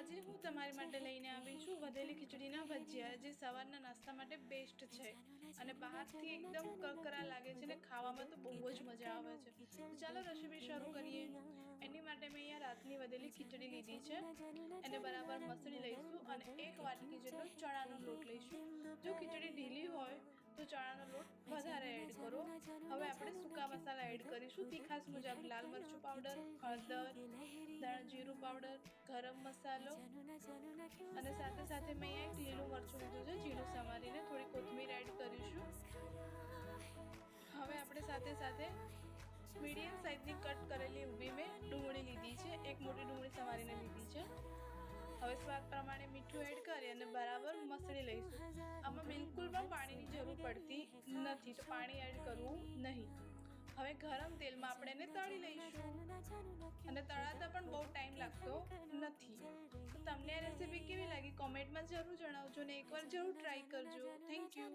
આજે હું તમારી માટે લઈને આવી છું વધેલી ખીચડીના ભજીયા, જે સવારના નાસ્તા માટે બેસ્ટ છે અને બહારથી એકદમ કરકરા લાગે છે અને ખાવામાં તો બહુ જ મજા આવે છે। તો ચાલો રેસીપી શરૂ કરીએ। એની માટે મેં અહીંયા રાતની વધેલી ખીચડી લીધી છે, એને બરાબર મસળી લઈશું અને 1 વાટકી જેટલો ચણાનો લોટ લઈશું। જો ખીચડી ઢીલી હોય તો ચણાનો લોટ વધારે એડ કરો। હવે આપણે સૂકા મસાલા એડ કરીશું। તીખાસ મુજબ લાલ મરચું પાવડર, હળદર, ધાણા જીરું પાવડર, ગરમ મસાલો અને સાથે સાથે મેં અહીંયા એક લીલું મરચું લીધું છે, ઝીણું સમારીને થોડી કોથમીર એડ કરીશું। હવે આપણે સાથે સાથે મીડિયમ સાઇઝની કટ કરેલી ઊભી મેં ડુંગળી લીધી છે, એક મોટી ડુંગળી સમારીને લીધી છે। હવે સ્વાદ પ્રમાણે મીઠું એડ કરી અને બરાબર મસળી લઈશું। આમાં બિલકુલ પણ પાણીની જરૂર પડતી નથી, તો પાણી એડ કરવું નહીં। હવે ગરમ તેલમાં આપણે એને તળી લઈશું અને તળાતા પણ બહુ ટાઈમ લાગતો નથી। તો તમને આ રેસીપી કેવી લાગી કોમેન્ટમાં જરૂર જણાવજો અને એકવાર જરૂર ટ્રાય કરજો। Thank you.